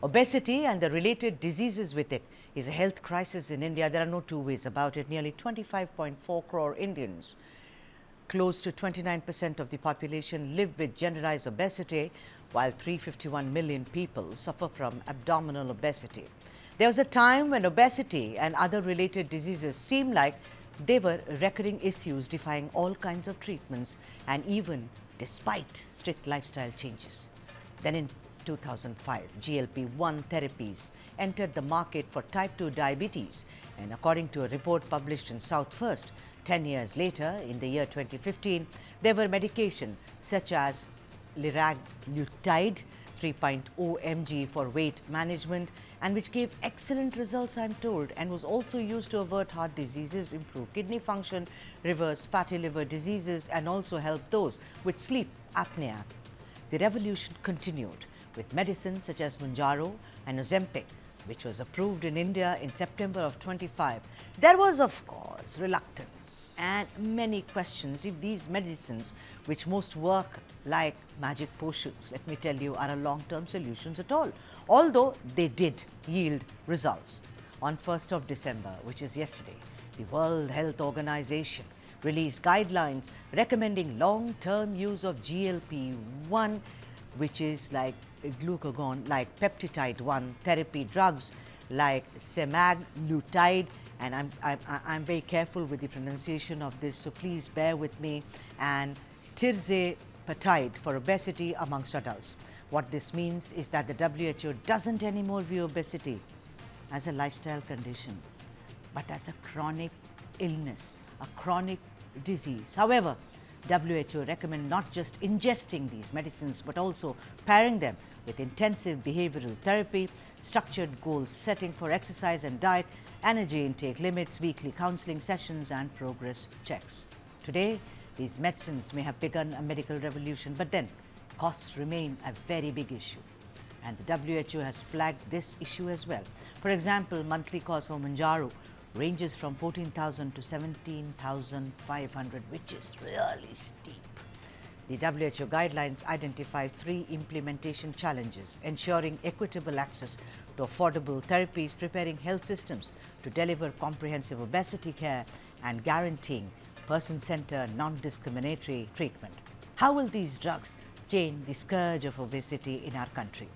Obesity and the related diseases with it is a health crisis in India. There are no two ways about it. Nearly 25.4 crore Indians, close to 29% of the population, live with generalized obesity, while 351 million people suffer from abdominal obesity. There was a time when obesity and other related diseases seemed like they were recurring issues defying all kinds of treatments and even despite strict lifestyle changes. Then in 2005, GLP-1 therapies entered the market for type 2 diabetes, and according to a report published in South First, 10 years later, in the year 2015, there were medications such as liraglutide 3.0 mg for weight management, and which gave excellent results, I'm told, and was also used to avert heart diseases, improve kidney function, reverse fatty liver diseases, and also help those with sleep apnea. The revolution continued with medicines such as Mounjaro and Ozempic, which was approved in India in September of 25. There was, of course, reluctance and many questions if these medicines, which most work like magic potions, let me tell you, are a long-term solutions at all, although they did yield results. On 1st of December, which is yesterday, the World Health Organization released guidelines recommending long-term use of GLP-1, which is like glucagon, like peptide-1 therapy drugs like semaglutide, and I'm very careful with the pronunciation of this, so please bear with me, and tirzepatide for obesity amongst adults. What this means is that the WHO doesn't anymore view obesity as a lifestyle condition, but as a chronic illness, a chronic disease. However, WHO recommend not just ingesting these medicines, but also pairing them with intensive behavioral therapy, structured goal setting for exercise and diet, energy intake limits, weekly counseling sessions, and progress checks. Today, these medicines may have begun a medical revolution, but then costs remain a very big issue. And the WHO has flagged this issue as well. For example, monthly cost for Mounjaro ranges from 14,000 to 17,500, which is really steep. The WHO guidelines identify 3 implementation challenges: ensuring equitable access to affordable therapies, preparing health systems to deliver comprehensive obesity care, and guaranteeing person-centered, non-discriminatory treatment. How will these drugs change the scourge of obesity in our country?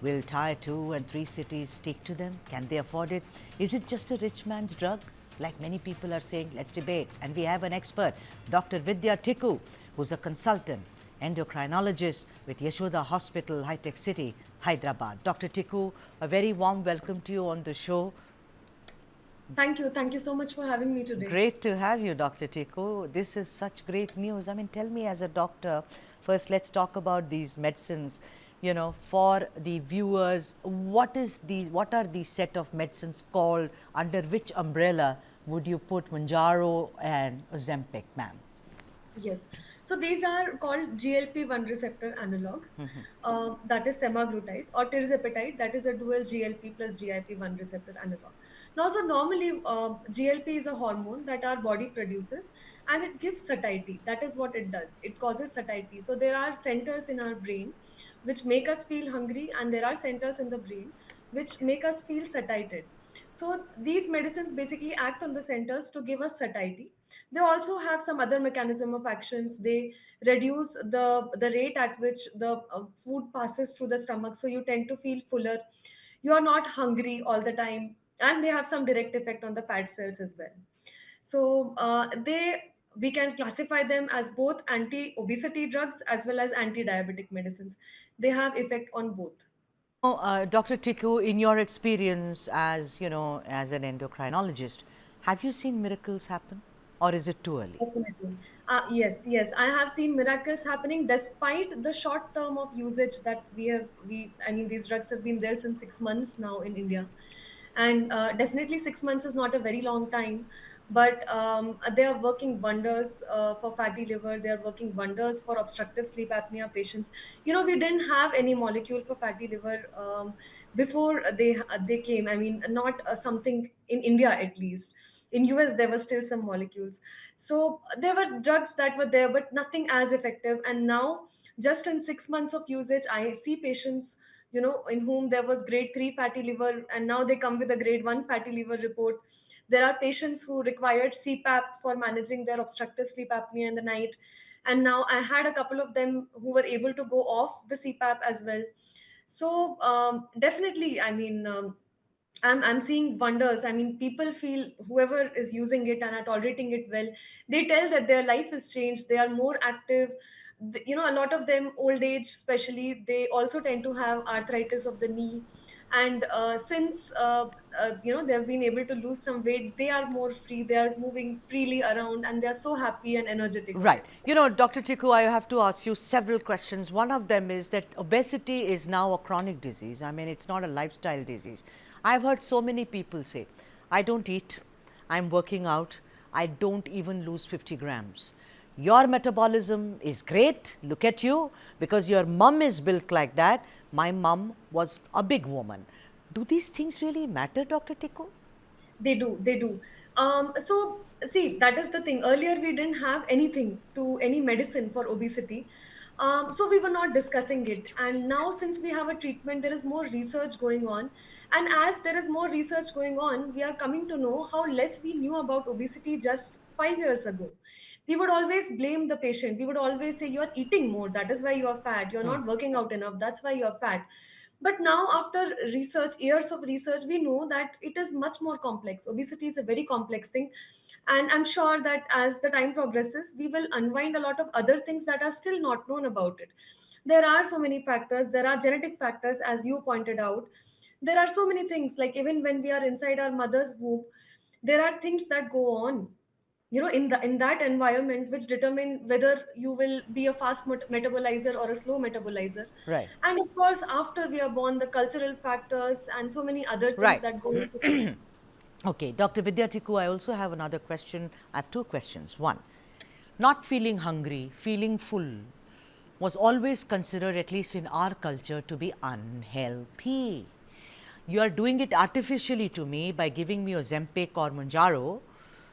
Will tier 2 and 3 cities take to them? Can they afford it? Is it just a rich man's drug? Like many people are saying, let's debate. And we have an expert, Dr. Vidya Tikku, who's a consultant endocrinologist with Yashoda Hospital, High Tech City, Hyderabad. Dr. Tikku, a very warm welcome to you on the show. Thank you. Thank you so much for having me today. Great to have you, Dr. Tikku. This is such great news. I mean, tell me as a doctor, first let's talk about these medicines. You know, for the viewers, what are these set of medicines called? Under which umbrella would you put Mounjaro and Ozempic, ma'am? Yes. So these are called GLP-1 receptor analogs, that is semaglutide, or tirzepatide, that is a dual GLP plus GIP-1 receptor analog. Now, so normally GLP is a hormone that our body produces and it gives satiety. That is what it does. It causes satiety. So there are centers in our brain which make us feel hungry, and there are centers in the brain which make us feel satiated. So these medicines basically act on the centers to give us satiety. They also have some other mechanism of actions. They reduce the rate at which the food passes through the stomach, so you tend to feel fuller. You are not hungry all the time, and they have some direct effect on the fat cells as well. So they we can classify them as both anti-obesity drugs as well as anti-diabetic medicines. They have effect on both. Now, Dr. Tikku, in your experience as as an endocrinologist, have you seen miracles happen, or is it too early? Definitely. Yes, yes. I have seen miracles happening despite the short term of usage that I mean, these drugs have been there since 6 months now in India. And definitely 6 months is not a very long time, but they are working wonders for fatty liver. They are working wonders for obstructive sleep apnea patients. We didn't have any molecule for fatty liver before they came. I mean, not something in India at least. In US there were still some molecules, so there were drugs that were there but nothing as effective. And now, just in 6 months of usage, I see patients in whom there was grade 3 fatty liver, and now they come with a grade 1 fatty liver report. There are patients who required CPAP for managing their obstructive sleep apnea in the night. And now I had a couple of them who were able to go off the CPAP as well. So definitely, I mean, I'm seeing wonders. I mean, people feel, whoever is using it and are tolerating it well, they tell that their life has changed. They are more active. A lot of them, old age especially, they also tend to have arthritis of the knee. And since they've been able to lose some weight, they are more free. They are moving freely around, and they are so happy and energetic with Right. it. Dr. Chiku, I have to ask you several questions. One of them is that obesity is now a chronic disease. I mean, it's not a lifestyle disease. I've heard so many people say, I don't eat, I'm working out, I don't even lose 50 grams. Your metabolism is great, look at you, because your mum is built like that. My mum was a big woman. Do these things really matter, Dr. Chiku? They do, they do. So see, that is the thing. Earlier, we didn't have anything to any medicine for obesity. So we were not discussing it. And now, since we have a treatment, there is more research going on. And as there is more research going on, we are coming to know how less we knew about obesity just 5 years ago. We would always blame the patient. We would always say, "You are eating more. That is why you are fat. You are not working out enough. That's why you are fat." But now, after research, years of research, we know that it is much more complex. Obesity is a very complex thing. And I'm sure that as the time progresses, we will unwind a lot of other things that are still not known about it. There are so many factors. There are genetic factors, as you pointed out. There are so many things, like even when we are inside our mother's womb, there are things that go on, in that environment, which determine whether you will be a fast metabolizer or a slow metabolizer. Right. And of course, after we are born, the cultural factors and so many other things Right. that go into play. Okay, Dr. Vidya Tikku, I also have another question. I have two questions. One, not feeling hungry, feeling full was always considered, at least in our culture, to be unhealthy. You are doing it artificially to me by giving me Ozempic or Mounjaro,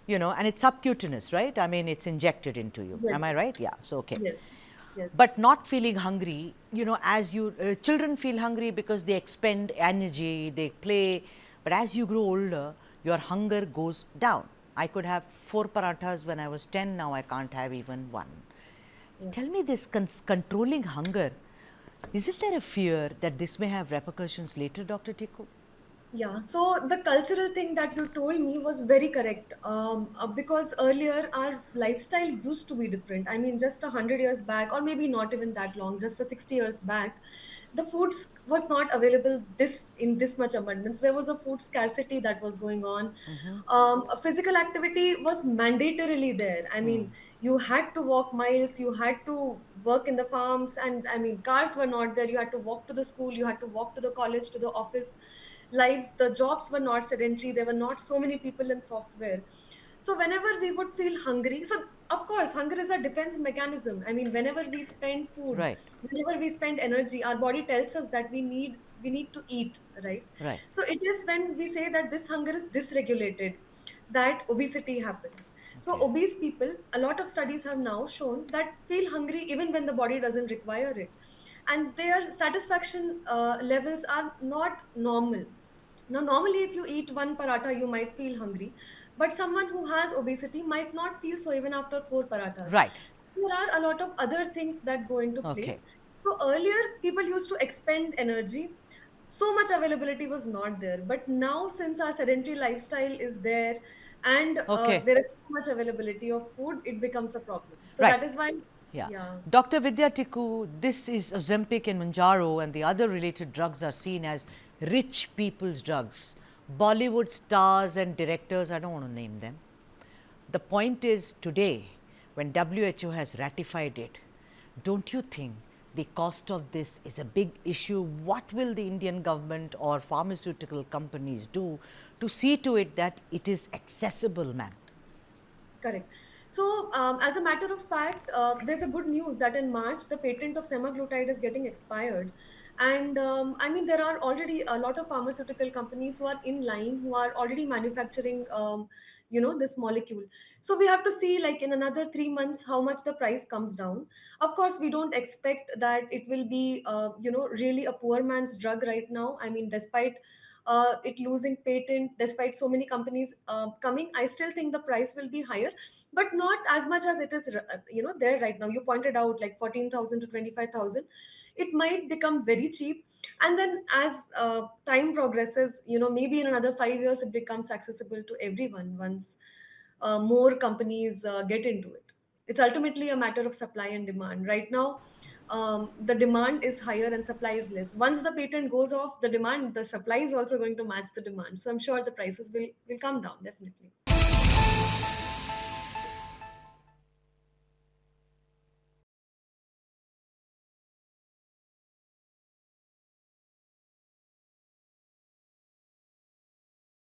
and it's subcutaneous, right? I mean, it's injected into you. Am I Yes, right? Yeah, so okay. yes, yes. But not feeling hungry, as you children feel hungry because they expend energy, they play, but as you grow older, your hunger goes down. I could have 4 parathas when I was 10, now I can't have even one. Yeah. Tell me this controlling hunger, isn't there a fear that this may have repercussions later, Dr. Tikku? Yeah, so the cultural thing that you told me was very correct. Because earlier our lifestyle used to be different. I mean, just 100 years back, or maybe not even that long, just a 60 years back, the foods was not available this in this much abundance. There was a food scarcity that was going on. Physical activity was mandatorily there. I mean, you had to walk miles, you had to work in the farms, and I mean, cars were not there. You had to walk to the school, you had to walk to the college, to the office lives. The jobs were not sedentary. There were not so many people in software. So whenever we would feel hungry, so of course hunger is a defense mechanism. I mean, whenever we spend food, Right, whenever we spend energy, our body tells us that we need to eat, right? right, So it is when we say that this hunger is dysregulated that obesity happens. So okay, obese people, a lot of studies have now shown that feel hungry even when the body doesn't require it, and their satisfaction levels are not normal. Now, normally, if you eat one paratha, you might feel hungry, but someone who has obesity might not feel so even after four parathas. right, So there are a lot of other things that go into okay, place. So earlier, people used to expend energy. So much availability was not there. But now, since our sedentary lifestyle is there, and okay, there is so much availability of food, it becomes a problem. So right. that is why, Yeah. yeah. Dr. Vidya Tikku, this is Ozempic and Mounjaro and the other related drugs are seen as rich people's drugs. Bollywood stars and directors, I don't want to name them. The point is today, when WHO has ratified it, don't you think the cost of this is a big issue? What will the Indian government or pharmaceutical companies do to see to it that it is accessible, ma'am? Correct. So, as a matter of fact, there's a good news that in March, the patent of semaglutide is getting expired. And I mean, there are already a lot of pharmaceutical companies who are in line, who are already manufacturing, this molecule. So we have to see, like, in another 3 months, how much the price comes down. Of course, we don't expect that it will be, really a poor man's drug right now. I mean, despite it losing patent, despite so many companies coming, I still think the price will be higher, but not as much as it is, there right now. You pointed out like 14,000 to 25,000. It might become very cheap, and then as time progresses, maybe in another 5 years, it becomes accessible to everyone once more companies get into it. It's ultimately a matter of supply and demand. Right now, the demand is higher and supply is less. Once the patent goes off, the supply is also going to match the demand. So I'm sure the prices will come down definitely.